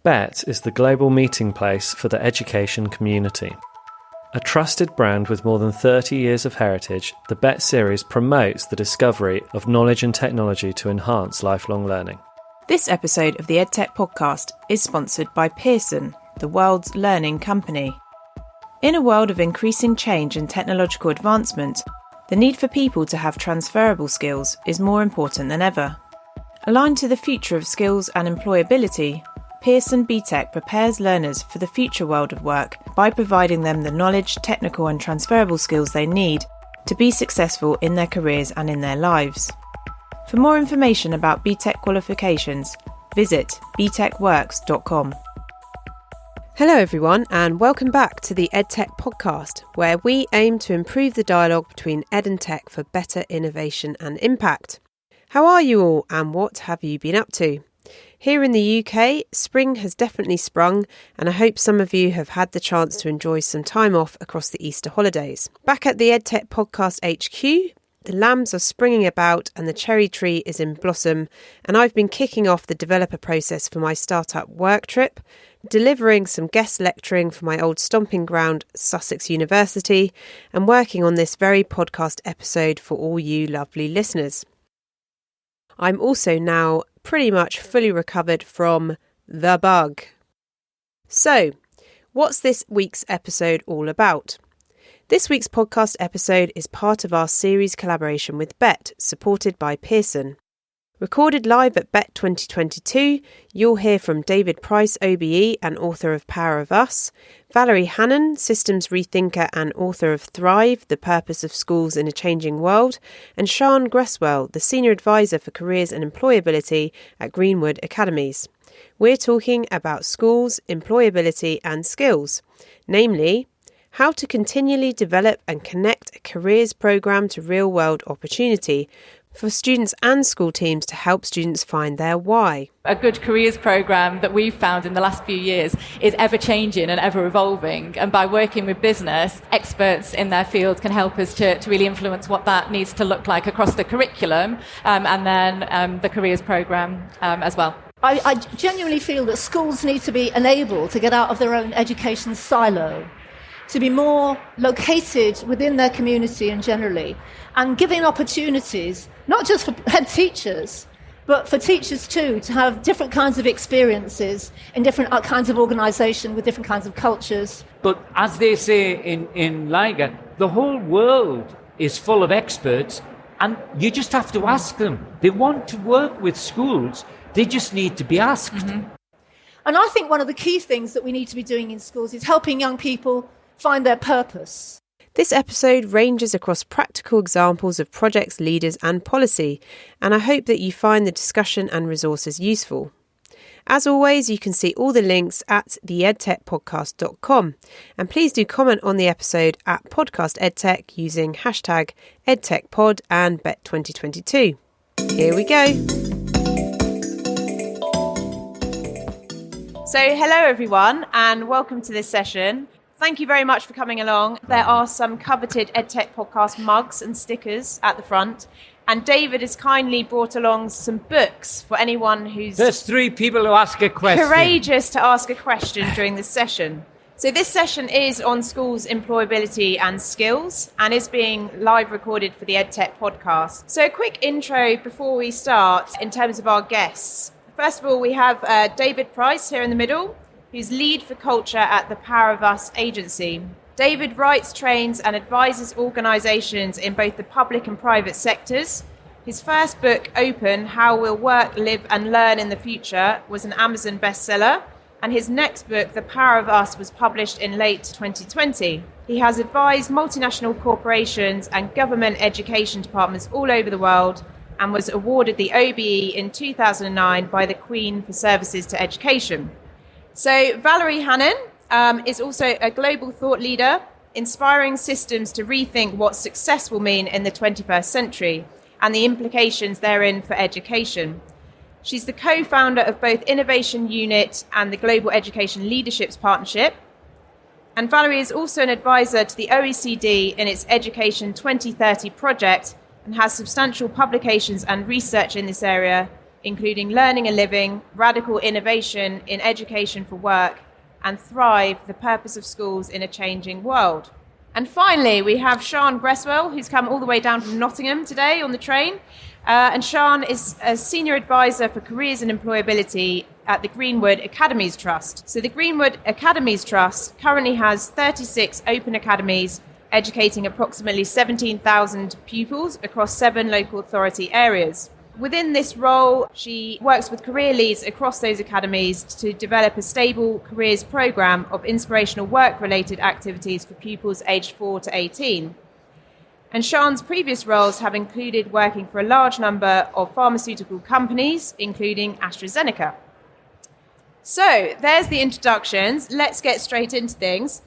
Bett is the global meeting place for the education community. A trusted brand with more than 30 years of heritage, the Bett series promotes the discovery of knowledge and technology to enhance lifelong learning. This episode of the Edtech Podcast is sponsored by Pearson, the world's learning company. In a world of increasing change and technological advancement, the need for people to have transferable skills is more important than ever. Aligned to the future of skills and employability, Pearson BTEC prepares learners for the future world of work by providing them the knowledge, technical and transferable skills they need to be successful in their careers and in their lives. For more information about BTEC qualifications, visit btechworks.com. Hello everyone and welcome back to the Edtech Podcast, where we aim to improve the dialogue between ed and tech for better innovation and impact. How are you all and what have you been up to? Here in the UK, spring has definitely sprung and I hope some of you have had the chance to enjoy some time off across the Easter holidays. Back at the Edtech Podcast HQ, the lambs are springing about and the cherry tree is in blossom, and I've been kicking off the developer process for my startup work trip, delivering some guest lecturing for my old stomping ground, Sussex University, and working on this very podcast episode for all you lovely listeners. I'm also now pretty much fully recovered from the bug. So, what's this week's episode all about? This week's podcast episode is part of our series collaboration with Bett, supported by Pearson. Recorded live at Bett 2022, you'll hear from David Price, OBE and author of Power of Us, Valerie Hannon, systems rethinker and author of Thrive, The Purpose of Schools in a Changing World, and Sian Gresswell, the Senior Advisor for Careers and Employability at Greenwood Academies. We're talking about schools, employability and skills, namely, how to continually develop and connect a careers programme to real-world opportunity for students and school teams to help students find their why. A good careers programme that we've found in the last few years is ever changing and ever evolving, and by working with business, experts in their field can help us to really influence what that needs to look like across the curriculum and then the careers programme as well. I genuinely feel that schools need to be enabled to get out of their own education silo, to be more located within their community and generally, and giving opportunities, not just for head teachers, but for teachers too, to have different kinds of experiences in different kinds of organisation with different kinds of cultures. But as they say in Liger, the whole world is full of experts and you just have to ask them. They want to work with schools, they just need to be asked. Mm-hmm. And I think one of the key things that we need to be doing in schools is helping young people find their purpose. This episode ranges across practical examples of projects, leaders and policy, and I hope that you find the discussion and resources useful. As always, you can see all the links at theedtechpodcast.com, and please do comment on the episode at Podcast Edtech using hashtag EdTechPod and Bett2022. Here we go. So hello everyone and welcome to this session. Thank you very much for coming along. There are some coveted EdTech Podcast mugs and stickers at the front. And David has kindly brought along some books for anyone who's... There's 3 people who ask a question. ...courageous to ask a question during this session. So this session is on schools' employability and skills and is being live recorded for the EdTech Podcast. So a quick intro before we start in terms of our guests. First of all, we have David Price here in the middle, who's lead for culture at the Power of Us agency. David writes, trains and advises organisations in both the public and private sectors. His first book, Open, How We'll Work, Live and Learn in the Future, was an Amazon bestseller, and his next book, The Power of Us, was published in late 2020. He has advised multinational corporations and government education departments all over the world and was awarded the OBE in 2009 by the Queen for Services to Education. So Valerie Hannon is also a global thought leader, inspiring systems to rethink what success will mean in the 21st century and the implications therein for education. She's the co-founder of both Innovation Unit and the Global Education Leaderships Partnership. And Valerie is also an advisor to the OECD in its Education 2030 project and has substantial publications and research in this area, including learning and living, radical innovation in education for work, and Thrive, the purpose of schools in a changing world. And finally, we have Sian Gresswell, who's come all the way down from Nottingham today on the train. And Sian is a senior advisor for careers and employability at the Greenwood Academies Trust. So the Greenwood Academies Trust currently has 36 open academies, educating approximately 17,000 pupils across 7 local authority areas. Within this role, she works with career leads across those academies to develop a stable careers programme of inspirational work-related activities for pupils aged 4 to 18. And Sian's previous roles have included working for a large number of pharmaceutical companies, including AstraZeneca. So there's the introductions. Let's get straight into things.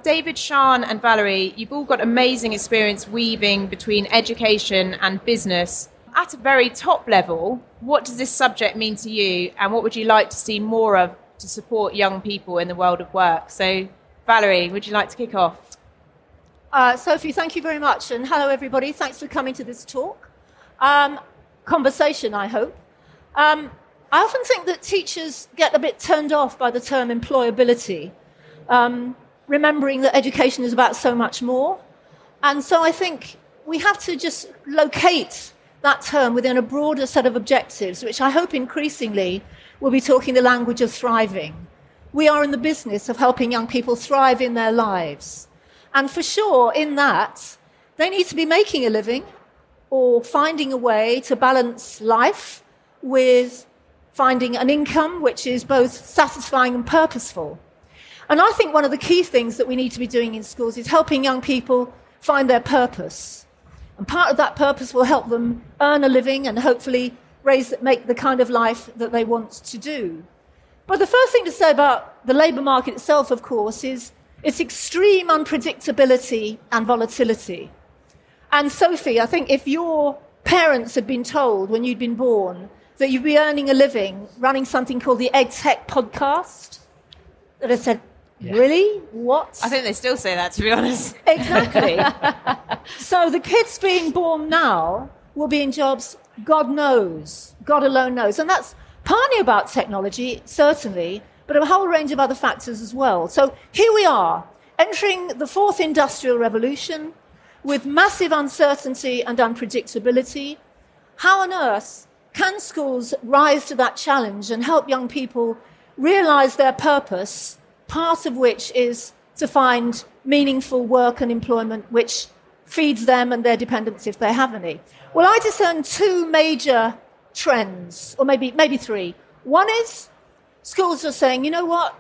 David, Sian and Valerie, you've all got amazing experience weaving between education and business. At a very top level, what does this subject mean to you, and what would you like to see more of to support young people in the world of work? So Valerie, would you like to kick off? Sophie, thank you very much. And hello, everybody. Thanks for coming to this talk. Conversation, I hope. I often think that teachers get a bit turned off by the term employability, remembering that education is about so much more. And so I think we have to just locate that term within a broader set of objectives, which I hope increasingly will be talking the language of thriving. We are in the business of helping young people thrive in their lives. And for sure, in that, they need to be making a living or finding a way to balance life with finding an income which is both satisfying and purposeful. And I think one of the key things that we need to be doing in schools is helping young people find their purpose. And part of that purpose will help them earn a living and hopefully make the kind of life that they want to do. But the first thing to say about the labour market itself, of course, is its extreme unpredictability and volatility. And Sophie, I think if your parents had been told when you'd been born that you'd be earning a living running something called the Edtech Podcast, that had said, really? What? I think they still say that, to be honest. Exactly. So the kids being born now will be in jobs God knows, God alone knows. And that's partly about technology, certainly, but a whole range of other factors as well. So here we are, entering the 4th industrial revolution with massive uncertainty and unpredictability. How on earth can schools rise to that challenge and help young people realize their purpose, part of which is to find meaningful work and employment which feeds them and their dependents if they have any? Well, I discern 2 major trends, or maybe 3. One is schools are saying, you know what,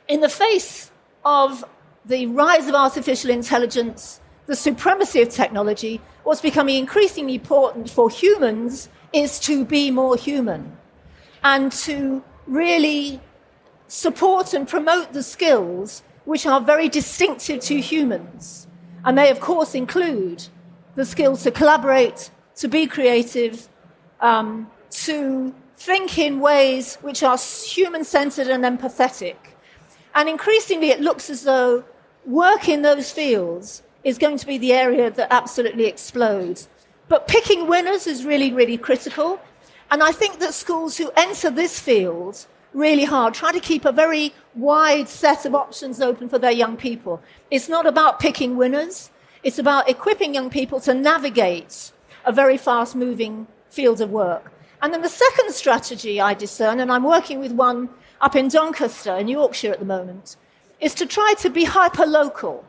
in the face of the rise of artificial intelligence, the supremacy of technology, what's becoming increasingly important for humans is to be more human and to really support and promote the skills which are very distinctive to humans. And they, of course, include the skills to collaborate, to be creative, to think in ways which are human-centered and empathetic. And increasingly, it looks as though work in those fields is going to be the area that absolutely explodes. But picking winners is really, really critical. And I think that schools who enter this field really hard try to keep a very wide set of options open for their young people. It's not about picking winners. It's about equipping young people to navigate a very fast-moving field of work. And then the second strategy I discern, and I'm working with one up in Doncaster in Yorkshire at the moment, is to try to be hyper-local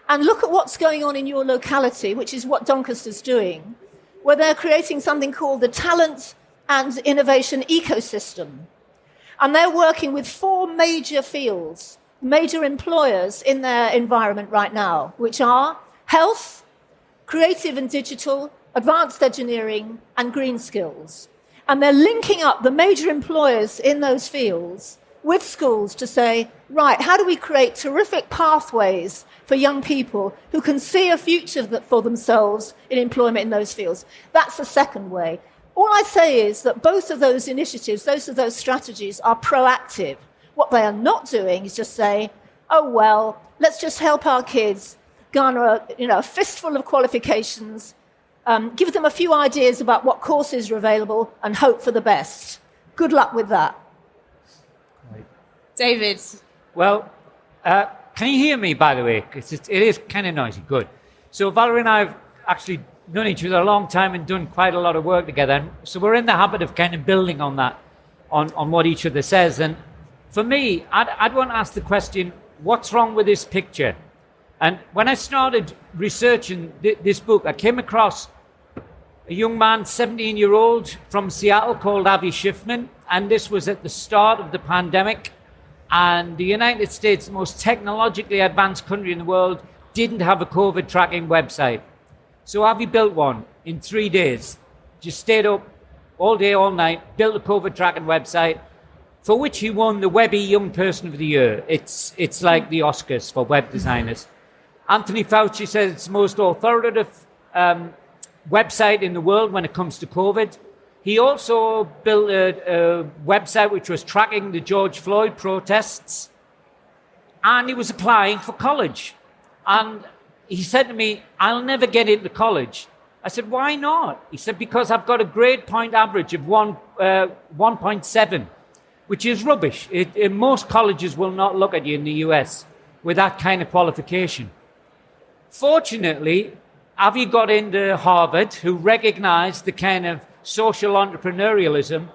and look at what's going on in your locality, which is what Doncaster's doing, where they're creating something called the Talent and Innovation Ecosystem. And they're working with 4 major fields, major employers in their environment right now, which are health, creative and digital, advanced engineering, and green skills. And they're linking up the major employers in those fields with schools to say, right, how do we create terrific pathways for young people who can see a future for themselves in employment in those fields? That's the second way. All I say is that both of those initiatives, both of those strategies are proactive. What they are not doing is just say, oh, well, let's just help our kids garner a fistful of qualifications, give them a few ideas about what courses are available, and hope for the best. Good luck with that. David. Well, can you hear me, by the way? Because it is kind of noisy. Good. So Valerie and I have actually known each other a long time and done quite a lot of work together. And so we're in the habit of kind of building on that, on what each other says. And for me, I'd want to ask the question, what's wrong with this picture? And when I started researching this book, I came across a young man, 17-year-old from Seattle called Avi Schiffman. And this was at the start of the pandemic. And the United States, the most technologically advanced country in the world, didn't have a COVID tracking website. So Avi built one in 3 days. Just stayed up all day, all night, built a COVID tracking website, for which he won the Webby Young Person of the Year. It's like the Oscars for web designers. Anthony Fauci says it's the most authoritative website in the world when it comes to COVID. He also built a website which was tracking the George Floyd protests, and he was applying for college. And he said to me, I'll never get into college. I said, why not? He said, because I've got a grade point average of 1.7, which is rubbish. Most colleges will not look at you in the US with that kind of qualification. Fortunately, Avi got into Harvard, who recognized the kind of social entrepreneurialism,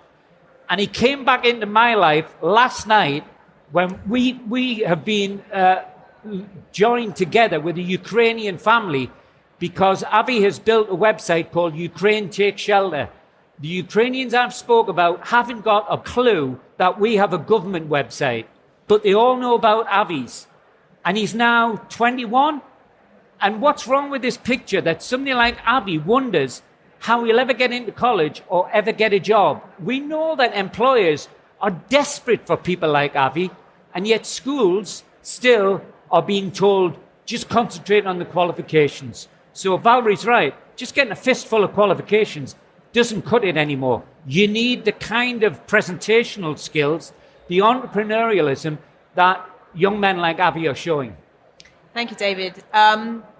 and he came back into my life last night when we have been joined together with a Ukrainian family because Avi has built a website called Ukraine Take Shelter. The Ukrainians I've spoke about haven't got a clue that we have a government website, but they all know about Avi's. And he's now 21. And what's wrong with this picture that somebody like Avi wonders how he'll ever get into college or ever get a job? We know that employers are desperate for people like Avi, and yet schools still are being told, just concentrate on the qualifications. So Valerie's right, just getting a fistful of qualifications doesn't cut it anymore. You need the kind of presentational skills, the entrepreneurialism that young men like Avi are showing. Thank you, David.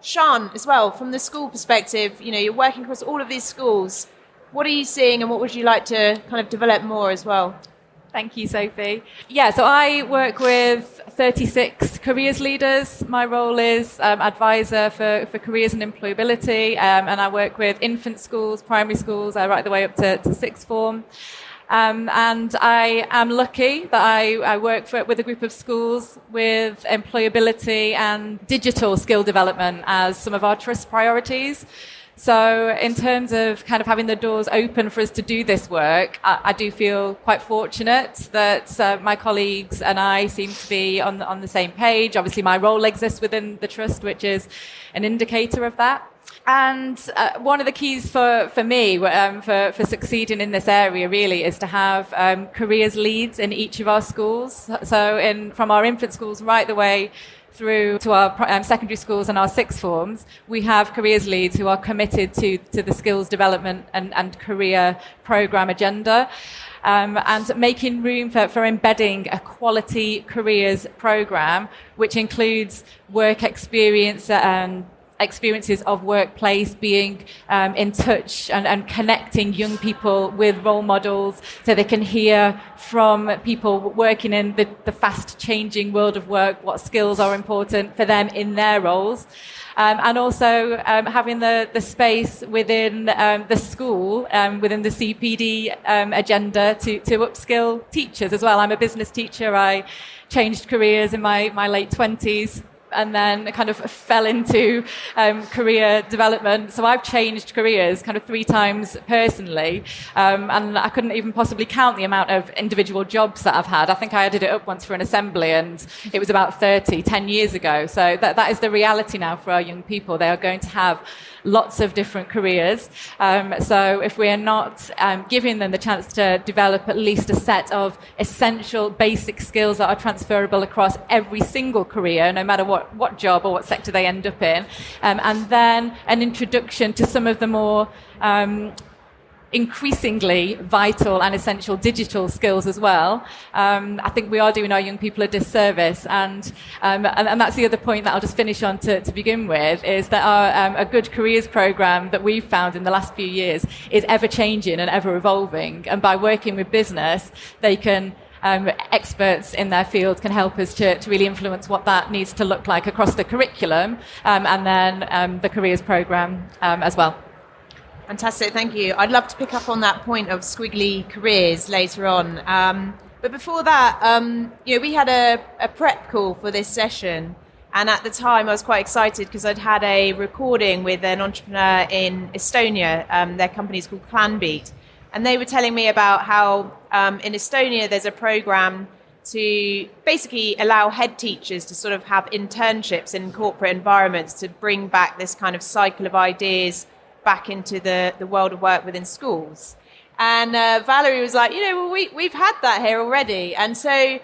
Sean, as well, from the school perspective, you're working across all of these schools. What are you seeing and what would you like to kind of develop more as well? Thank you, Sophie. Yeah, so I work with 36 careers leaders. My role is advisor for careers and employability, and I work with infant schools, primary schools, right the way up to sixth form. And I am lucky that I work with a group of schools with employability and digital skill development as some of our trust priorities. So in terms of kind of having the doors open for us to do this work, I do feel quite fortunate that my colleagues and I seem to be on the same page. Obviously, my role exists within the trust, which is an indicator of that. And one of the keys for me for succeeding in this area really is to have careers leads in each of our schools. So from our infant schools right the way through to our secondary schools and our sixth forms, we have careers leads who are committed to the skills development and career program agenda. And making room for embedding a quality careers program, which includes work experience and experiences of workplace, being in touch and connecting young people with role models so they can hear from people working in the fast changing world of work what skills are important for them in their roles. And also having the space within the school, within the CPD agenda to upskill teachers as well. I'm a business teacher. I changed careers in my late 20s. And then kind of fell into career development. So I've changed careers kind of 3 times personally. And I couldn't even possibly count the amount of individual jobs that I've had. I think I added it up once for an assembly and it was about 10 years ago. So that is the reality now for our young people. They are going to have lots of different careers. So if we are not giving them the chance to develop at least a set of essential basic skills that are transferable across every single career, no matter what job or what sector they end up in, and then an introduction to some of the more increasingly vital and essential digital skills as well. I think we are doing our young people a disservice, and that's the other point that I'll just finish on to begin with, is that our a good careers program that we've found in the last few years is ever changing and ever evolving, and by working with business, they can experts in their field can help us to really influence what that needs to look like across the curriculum, and then the careers program as well. Fantastic, thank you. I'd love to pick up on that point of squiggly careers later on. But before that, we had a prep call for this session. And at the time, I was quite excited because I'd had a recording with an entrepreneur in Estonia. Their company is called Planbeat. And they were telling me about how in Estonia, there's a program to basically allow head teachers to sort of have internships in corporate environments to bring back this kind of cycle of ideas back into the world of work within schools. And Valerie was like, we've had that here already. And so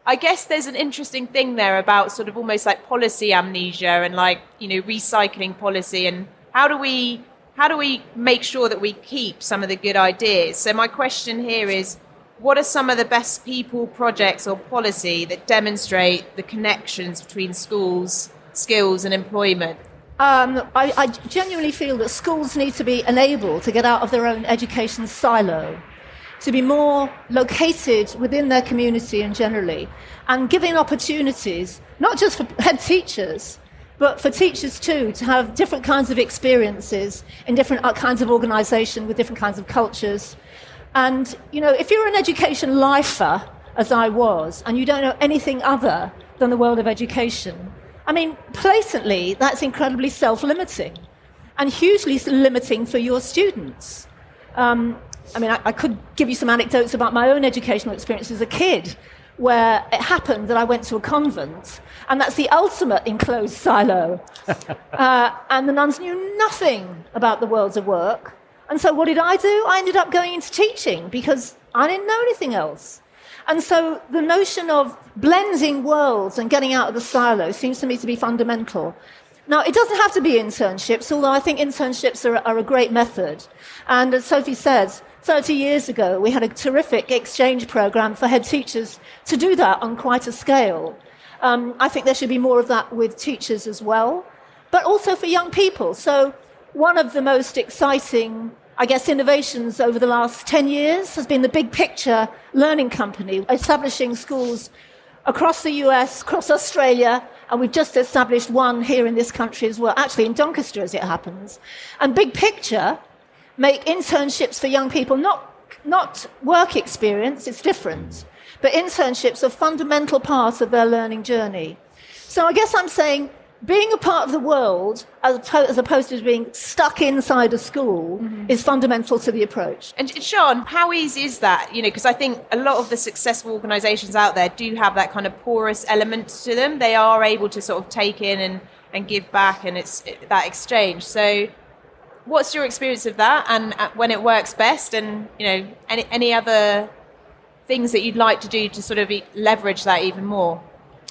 I guess there's an interesting thing there about sort of almost like policy amnesia and recycling policy, and how do we make sure that we keep some of the good ideas? So my question here is, what are some of the best people, projects or policy that demonstrate the connections between schools, skills and employment? I genuinely feel that schools need to be enabled to get out of their own education silo, to be more located within their community and generally, and giving opportunities, not just for head teachers, but for teachers too, to have different kinds of experiences in different kinds of organisation with different kinds of cultures. And, if you're an education lifer, as I was, and you don't know anything other than the world of education, blatantly, that's incredibly self-limiting and hugely limiting for your students. I could give you some anecdotes about my own educational experience as a kid, where it happened that I went to a convent, and that's the ultimate enclosed silo. And the nuns knew nothing about the worlds of work. And so what did I do? I ended up going into teaching because I didn't know anything else. And so the notion of blending worlds and getting out of the silo seems to me to be fundamental. Now, it doesn't have to be internships, although I think internships are a great method. And as Sophie says, 30 years ago, we had a terrific exchange program for head teachers to do that on quite a scale. I think there should be more of that with teachers as well, but also for young people. So one of the most exciting, innovations over the last 10 years has been the Big Picture Learning Company, establishing schools across the US, across Australia, and we've just established one here in this country as well, actually in Doncaster as it happens. And Big Picture make internships for young people, not work experience, it's different, but internships are a fundamental part of their learning journey. So I guess I'm saying being a part of the world, as opposed to being stuck inside a school, is fundamental to the approach. And Sean, how easy is that? Because I think a lot of the successful organisations out there do have that kind of porous element to them. They are able to sort of take in and give back, and it's that exchange. So what's your experience of that, and when it works best, and any other things that you'd like to do to sort of leverage that even more?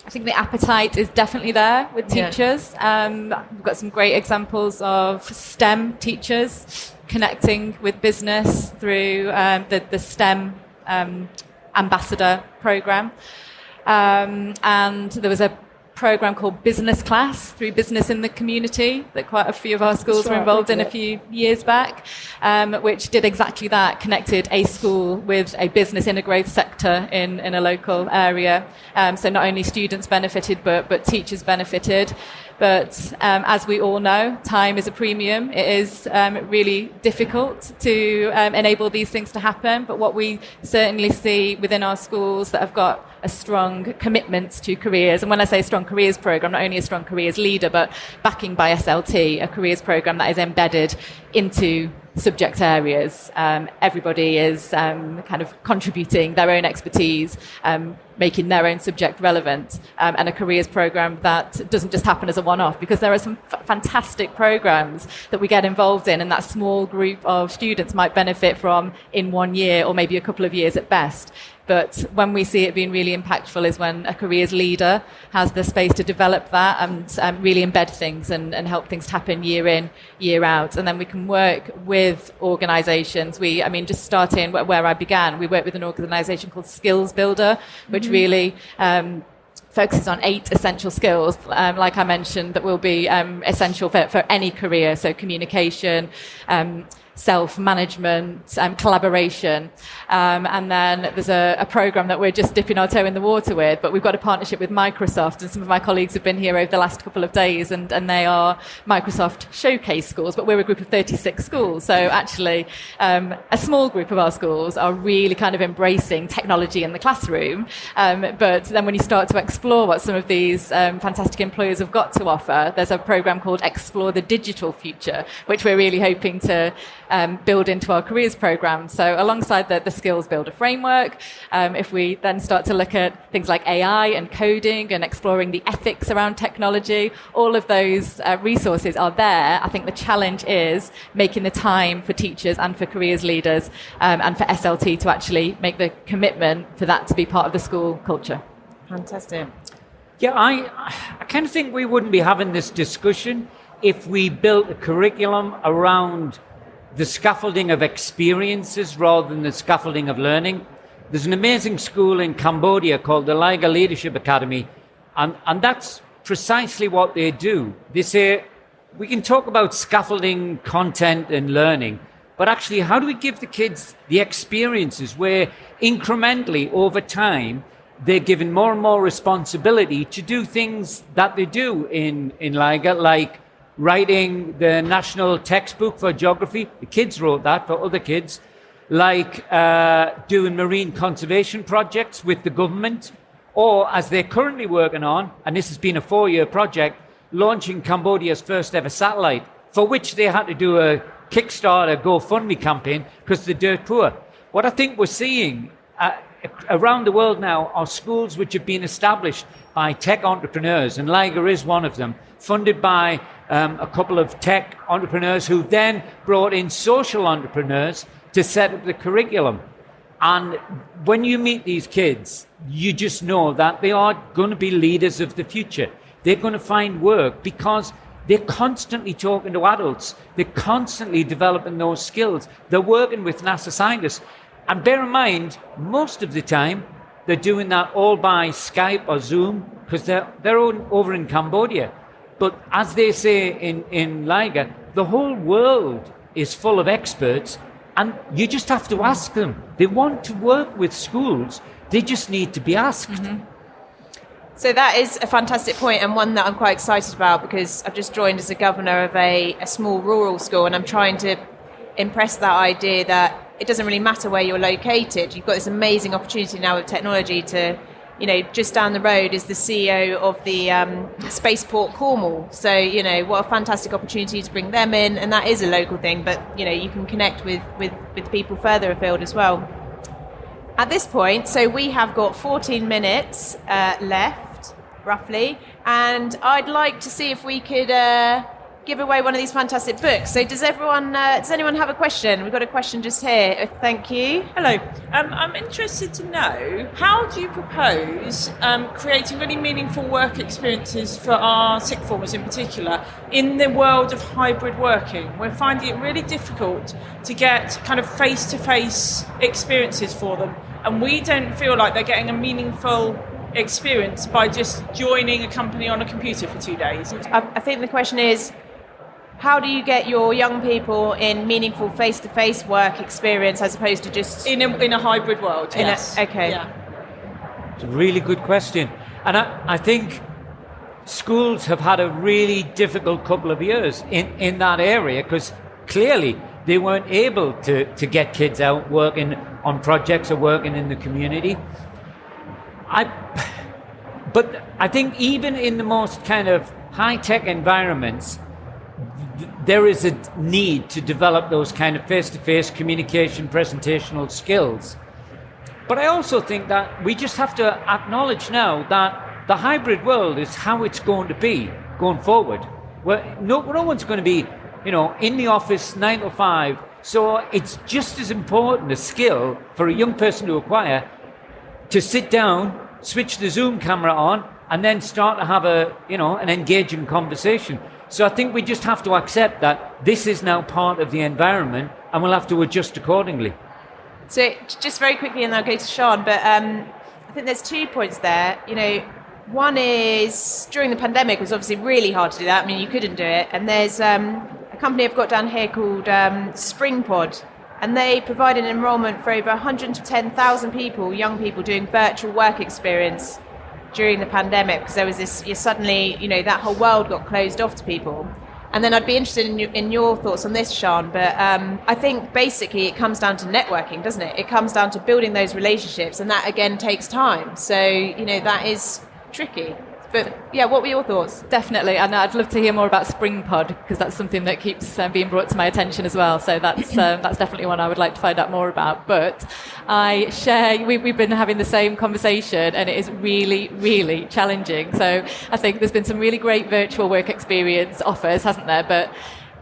I think the appetite is definitely there with teachers. We've got some great examples of STEM teachers connecting with business through the STEM ambassador program. And there was a program called Business Class through Business in the Community that quite a few of our schools were involved in a few years back, which did exactly that, connected a school with a business in a growth sector in a local area. So not only students benefited, but teachers benefited. But as we all know, time is a premium. It is really difficult to enable these things to happen. But what we certainly see within our schools that have got a strong commitment to careers, and when I say strong careers program, not only a strong careers leader, but backing by SLT, a careers program that is embedded into subject areas. Everybody is kind of contributing their own expertise, making their own subject relevant, and a careers program that doesn't just happen as a one-off, because there are some fantastic programs that we get involved in, and that small group of students might benefit from in 1 year or maybe a couple of years at best. But when we see it being really impactful is when a careers leader has the space to develop that and really embed things and help things happen year in, year out. And then we can work with organisations. Just starting where I began, we work with an organisation called Skills Builder, which really focuses on 8 essential skills, like I mentioned, that will be essential for any career. So communication, self-management, collaboration. And then there's a program that we're just dipping our toe in the water with, but we've got a partnership with Microsoft, and some of my colleagues have been here over the last couple of days, and they are Microsoft Showcase schools, but we're a group of 36 schools. So actually, a small group of our schools are really kind of embracing technology in the classroom. But then when you start to explore what some of these fantastic employers have got to offer, there's a program called Explore the Digital Future, which we're really hoping to build into our careers program. So alongside the Skills Builder framework, if we then start to look at things like AI and coding and exploring the ethics around technology, all of those resources are there. I think the challenge is making the time for teachers and for careers leaders and for SLT to actually make the commitment for that to be part of the school culture. Fantastic. Yeah, I kind of think we wouldn't be having this discussion if we built a curriculum around the scaffolding of experiences rather than the scaffolding of learning. There's an amazing school in Cambodia called the Liger Leadership Academy, and that's precisely what they do. They say, we can talk about scaffolding content and learning, but actually, how do we give the kids the experiences where incrementally over time, they're given more and more responsibility to do things that they do in Liger, like writing the national textbook for geography. The kids wrote that for other kids. Like doing marine conservation projects with the government, or as they're currently working on, and this has been a 4-year project, launching Cambodia's first ever satellite, for which they had to do a Kickstarter GoFundMe campaign because they're dirt poor. What I think we're seeing around the world now are schools which have been established by tech entrepreneurs, and Liger is one of them, funded by a couple of tech entrepreneurs who then brought in social entrepreneurs to set up the curriculum. And when you meet these kids, you just know that they are going to be leaders of the future. They're going to find work because they're constantly talking to adults. They're constantly developing those skills. They're working with NASA scientists. And bear in mind, most of the time, they're doing that all by Skype or Zoom because they're over in Cambodia. But as they say in Liger, the whole world is full of experts, and you just have to ask them. They want to work with schools. They just need to be asked. Mm-hmm. So that is a fantastic point, and one that I'm quite excited about, because I've just joined as a governor of a small rural school, and I'm trying to impress that idea that it doesn't really matter where you're located. You've got this amazing opportunity now with technology to, just down the road is the CEO of the Spaceport Cornwall. So, what a fantastic opportunity to bring them in. And that is a local thing, but, you can connect with people further afield as well. At this point, so we have got 14 minutes left, roughly. And I'd like to see if we could give away one of these fantastic books. So does anyone have a question? We've got a question just here. Thank you. Hello. I'm interested to know, how do you propose creating really meaningful work experiences for our sixth formers in particular in the world of hybrid working? We're finding it really difficult to get kind of face-to-face experiences for them, and we don't feel like they're getting a meaningful experience by just joining a company on a computer for 2 days. I think the question is, how do you get your young people in meaningful face-to-face work experience as opposed to just... In a hybrid world, yes. Okay. Yeah. It's a really good question. And I think schools have had a really difficult couple of years in that area, because clearly they weren't able to get kids out working on projects or working in the community. But I think even in the most kind of high-tech environments, there is a need to develop those kind of face-to-face communication, presentational skills. But I also think that we just have to acknowledge now that the hybrid world is how it's going to be going forward. Well, no one's going to be, in the office 9 to 5. So it's just as important a skill for a young person to acquire to sit down, switch the Zoom camera on, and then start to have an engaging conversation. So I think we just have to accept that this is now part of the environment, and we'll have to adjust accordingly. So just very quickly, and I'll go to Sean, but I think there's 2 points there. One is during the pandemic, it was obviously really hard to do that. I mean, you couldn't do it. And there's a company I've got down here called SpringPod, and they provide an enrolment for over 110,000 people, young people, doing virtual work experience during the pandemic, because there was this, suddenly, that whole world got closed off to people. And then I'd be interested in your thoughts on this, Sean, but I think basically it comes down to networking, doesn't it? It comes down to building those relationships, and that again takes time. So, that is tricky. But yeah, what were your thoughts? Definitely, and I'd love to hear more about SpringPod, because that's something that keeps being brought to my attention as well. So that's definitely one I would like to find out more about. But I share, we've been having the same conversation, and it is really, really challenging. So I think there's been some really great virtual work experience offers, hasn't there? But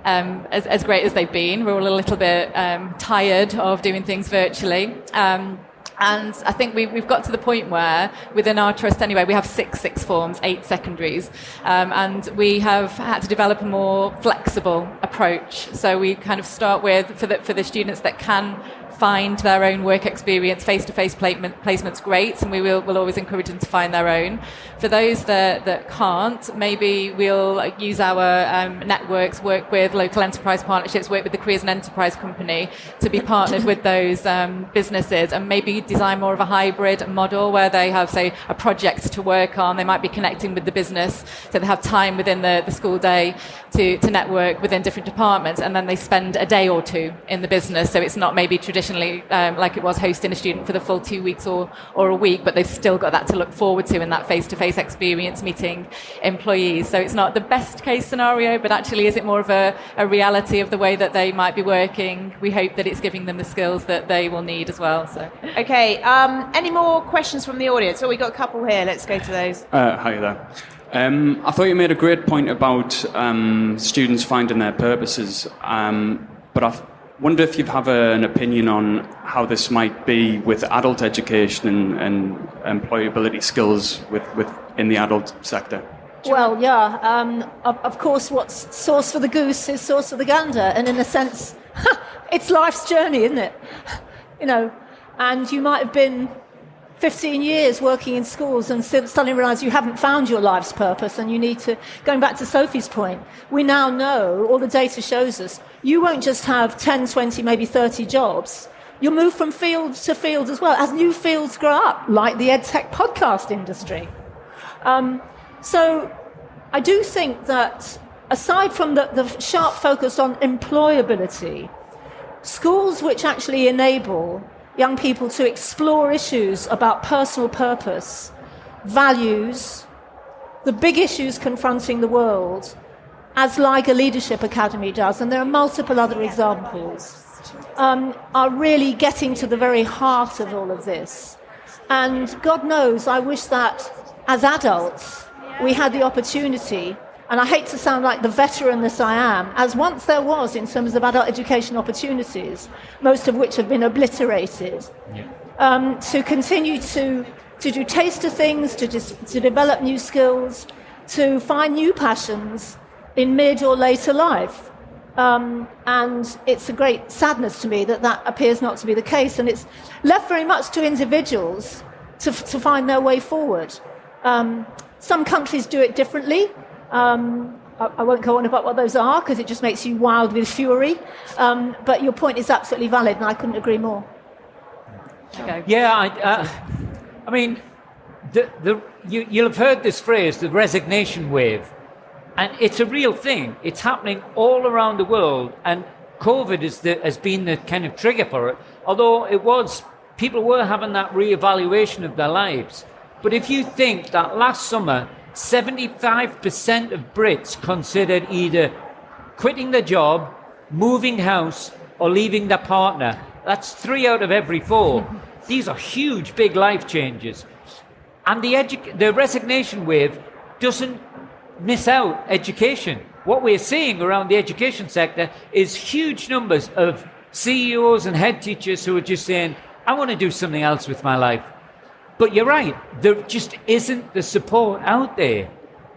as great as they've been, we're all a little bit tired of doing things virtually. And I think we've got to the point where, within our trust anyway, we have 6 sixth forms, 8 secondaries, and we have had to develop a more flexible approach. So we kind of start with, for the students that can find their own work experience, face-to-face placement's great, and we'll always encourage them to find their own. For those that can't, maybe we'll use our networks, work with local enterprise partnerships, work with the Careers and Enterprise Company to be partnered with those businesses, and maybe design more of a hybrid model where they have, say, a project to work on. They might be connecting with the business, so they have time within the school day to network within different departments, and then they spend a day or two in the business. So it's not maybe traditionally like it was hosting a student for the full 2 weeks or a week, but they've still got that to look forward to in that face-to-face experience, meeting employees. So it's not the best case scenario, but actually is it more of a reality of the way that they might be working? We hope that it's giving them the skills that they will need as well. So okay, any more questions from the audience? Oh, we got a couple here. Let's go to those. Hi there. I thought you made a great point about students finding their purposes, but I wonder if you have an opinion on how this might be with adult education and employability skills in the adult sector. Well, yeah. Of course, what's sauce for the goose is sauce for the gander, and in a sense, it's life's journey, isn't it? And you might have been 15 years working in schools and suddenly realise you haven't found your life's purpose, and you need to, going back to Sophie's point, we now know, all the data shows us, you won't just have 10, 20, maybe 30 jobs. You'll move from field to field as well, as new fields grow up, like the Edtech Podcast industry. So I do think that, aside from the sharp focus on employability, schools which actually enable young people to explore issues about personal purpose, values, the big issues confronting the world, as like a leadership academy does, and there are multiple other examples, are really getting to the very heart of all of this. And God knows, I wish that as adults we had the opportunity, and I hate to sound like the veteranness I am, as once there was in terms of adult education opportunities, most of which have been obliterated, to continue to do taster things, to develop new skills, to find new passions in mid or later life. And it's a great sadness to me that appears not to be the case, and it's left very much to individuals to find their way forward. Some countries do it differently. I won't go on about what those are, because it just makes you wild with fury. But your point is absolutely valid, and I couldn't agree more. Okay. Yeah, I mean, you'll have heard this phrase, the resignation wave. And it's a real thing. It's happening all around the world. And COVID has been the kind of trigger for it. Although people were having that reevaluation of their lives. But if you think that last summer, 75% of Brits considered either quitting their job, moving house, or leaving their partner. That's 3 out of every 4. These are huge, big life changes. And the resignation wave doesn't miss out education. What we're seeing around the education sector is huge numbers of CEOs and head teachers who are just saying, I want to do something else with my life. But you're right, there just isn't the support out there.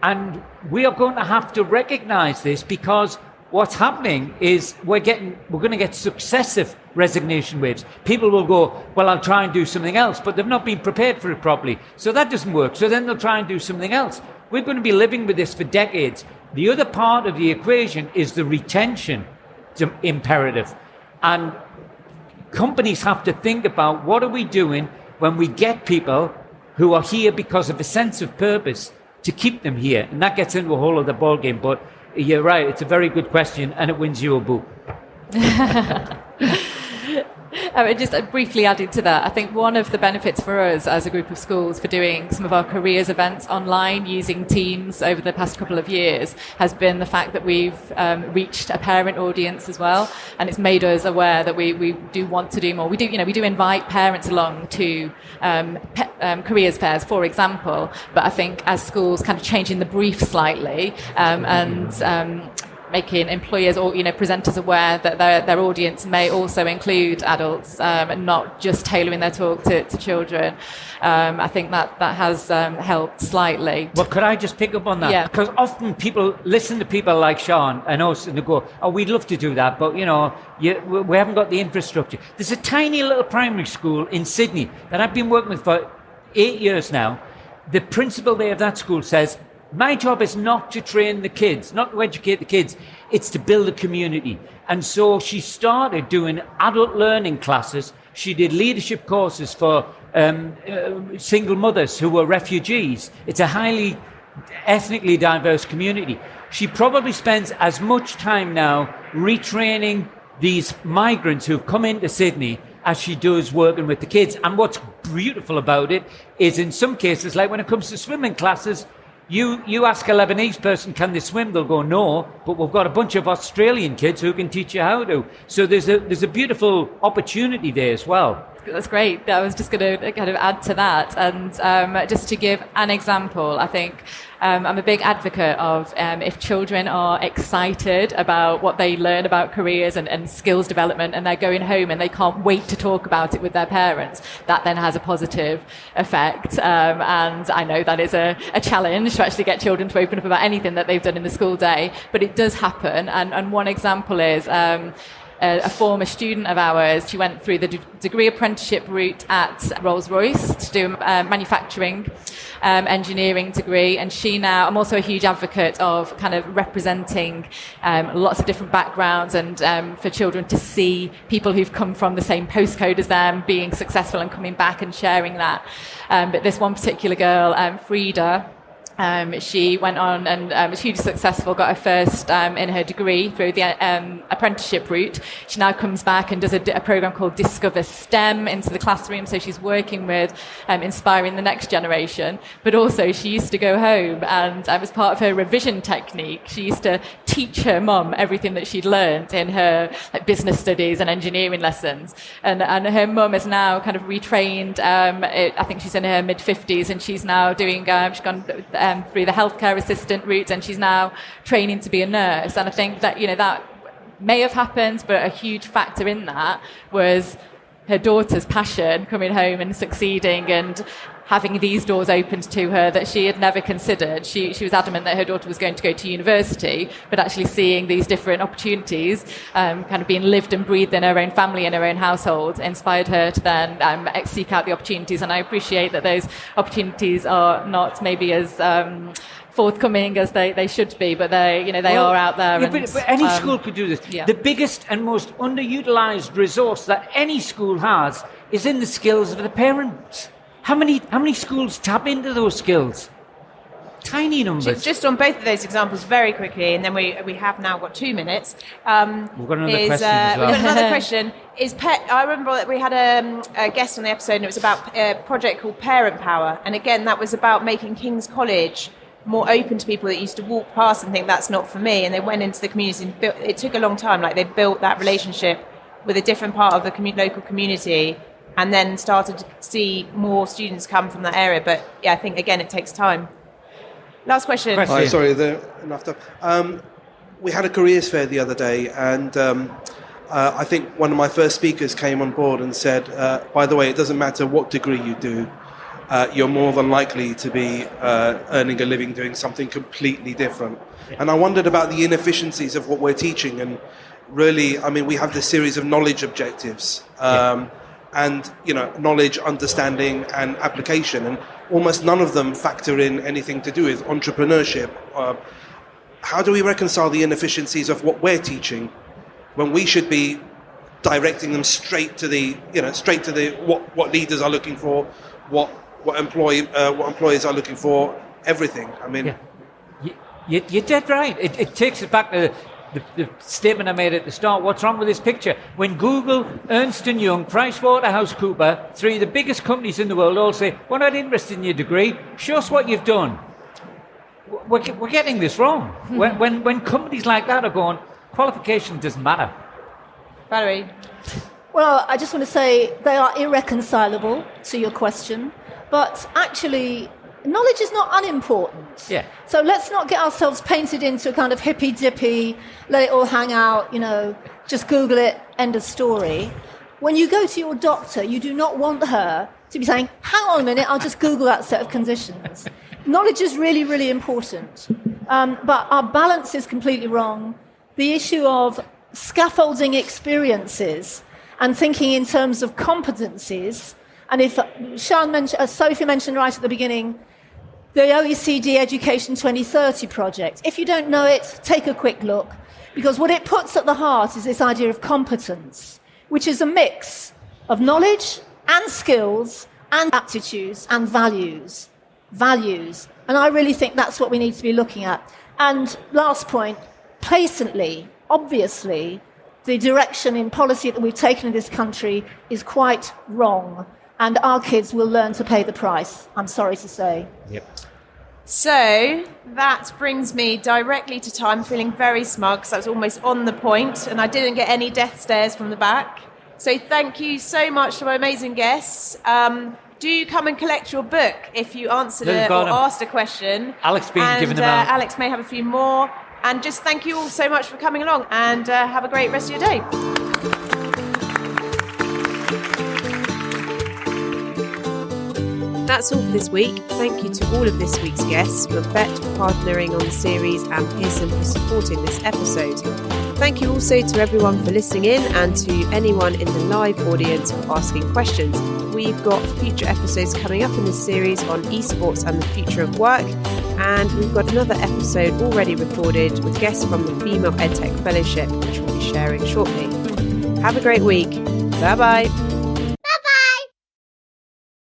And we are going to have to recognise this, because what's happening is we're going to get successive resignation waves. People will go, well, I'll try and do something else, but they've not been prepared for it properly. So that doesn't work. So then they'll try and do something else. We're going to be living with this for decades. The other part of the equation is the retention imperative. And companies have to think about, what are we doing when we get people who are here because of a sense of purpose to keep them here? And that gets into a whole other ballgame. But you're right, it's a very good question, and it wins you a book. Just briefly added to that, I think one of the benefits for us as a group of schools for doing some of our careers events online using Teams over the past couple of years has been the fact that we've reached a parent audience as well, and it's made us aware that we do want to do more. We do invite parents along to careers fairs, for example, but I think as schools kind of changing the brief slightly and making employers or presenters aware that their audience may also include adults and not just tailoring their talk to children. I think that has helped slightly. Well, could I just pick up on that? Yeah. Because often people listen to people like Sean and us and they go, oh, we'd love to do that, but we haven't got the infrastructure. There's a tiny little primary school in Sydney that I've been working with for 8 years now. The principal there of that school says, my job is not to train the kids, not to educate the kids, it's to build a community. And so she started doing adult learning classes. She did leadership courses for single mothers who were refugees. It's a highly ethnically diverse community. She probably spends as much time now retraining these migrants who've come into Sydney as she does working with the kids. And what's beautiful about it is, in some cases, like when it comes to swimming classes, You ask a Lebanese person, can they swim? They'll go, no, but we've got a bunch of Australian kids who can teach you how to. So there's a beautiful opportunity there as well. That's great. I was just going to kind of add to that. And just to give an example, I think I'm a big advocate of if children are excited about what they learn about careers and skills development, and they're going home and they can't wait to talk about it with their parents, that then has a positive effect. And I know that is a challenge to actually get children to open up about anything that they've done in the school day, but it does happen. And one example is a former student of ours. She went through the degree apprenticeship route at Rolls-Royce to do a manufacturing engineering degree, and I'm also a huge advocate of kind of representing lots of different backgrounds and for children to see people who've come from the same postcode as them being successful and coming back and sharing that. But this one particular girl, Frida, she went on and was hugely successful, got her first in her degree through the apprenticeship route. She now comes back and does a program called Discover STEM into the classroom. So she's working with inspiring the next generation. But also she used to go home and as part of her revision technique, she used to teach her mum everything that she'd learned in her business studies and engineering lessons. And her mum is now kind of retrained. I think she's in her mid-50s and she's now doing, she's gone through the healthcare assistant route, and she's now training to be a nurse. And I think that that may have happened, but a huge factor in that was her daughter's passion, coming home and succeeding and having these doors opened to her that she had never considered. She was adamant that her daughter was going to go to university, but actually seeing these different opportunities kind of being lived and breathed in her own family and her own household inspired her to then seek out the opportunities. And I appreciate that those opportunities are not maybe as forthcoming as they should be, but they are out there. Yeah, but any school could do this. Yeah. The biggest and most underutilized resource that any school has is in the skills of the parents. How many schools tap into those skills? Tiny numbers. Just on both of those examples very quickly, and then we have now got 2 minutes. We've got another question as well. We've got another question. I remember that we had a guest on the episode, and it was about a project called Parent Power. And again, that was about making King's College more open to people that used to walk past and think that's not for me. And they went into the community and it took a long time. Like they built that relationship with a different part of the local community, and then started to see more students come from that area. But yeah, I think, again, it takes time. Last question. Hi, sorry, enough time. We had a careers fair the other day, and I think one of my first speakers came on board and said, by the way, it doesn't matter what degree you do, you're more than likely to be earning a living doing something completely different. And I wondered about the inefficiencies of what we're teaching. And really, I mean, we have this series of knowledge objectives, and knowledge, understanding, and application, and almost none of them factor in anything to do with entrepreneurship. How do we reconcile the inefficiencies of what we're teaching when we should be directing them straight to the what leaders are looking for, what employers are looking for, everything. I mean, you're dead right. It takes us back to the statement I made at the start. What's wrong with this picture? When Google, Ernst & Young, PricewaterhouseCoopers, three of the biggest companies in the world, all say, we're not interested in your degree, show us what you've done. We're getting this wrong. Mm-hmm. When companies like that are going, qualification doesn't matter. Valerie? Well, I just want to say they are irreconcilable to your question, but actually knowledge is not unimportant. Yeah. So let's not get ourselves painted into a kind of hippy-dippy, let it all hang out, just Google it, end of story. When you go to your doctor, you do not want her to be saying, hang on a minute, I'll just Google that set of conditions. Knowledge is really, really important. But our balance is completely wrong. The issue of scaffolding experiences and thinking in terms of competencies, and if Sophie mentioned right at the beginning, the OECD Education 2030 project. If you don't know it, take a quick look, because what it puts at the heart is this idea of competence, which is a mix of knowledge and skills and aptitudes and values. And I really think that's what we need to be looking at. And last point, blatantly, obviously, the direction in policy that we've taken in this country is quite wrong. And our kids will learn to pay the price, I'm sorry to say. Yep. So that brings me directly to time. I'm feeling very smug because I was almost on the point and I didn't get any death stares from the back. So thank you so much to my amazing guests. Do come and collect your book if you answered or asked a question. Alex been giving them out. Alex may have a few more. And just thank you all so much for coming along and have a great rest of your day. That's all for this week. Thank you to all of this week's guests, for Bett for partnering on the series and Pearson for supporting this episode. Thank you also to everyone for listening in and to anyone in the live audience for asking questions. We've got future episodes coming up in this series on esports and the future of work, and we've got another episode already recorded with guests from the Female Edtech Fellowship, which we'll be sharing shortly. Have a great week. Bye-bye.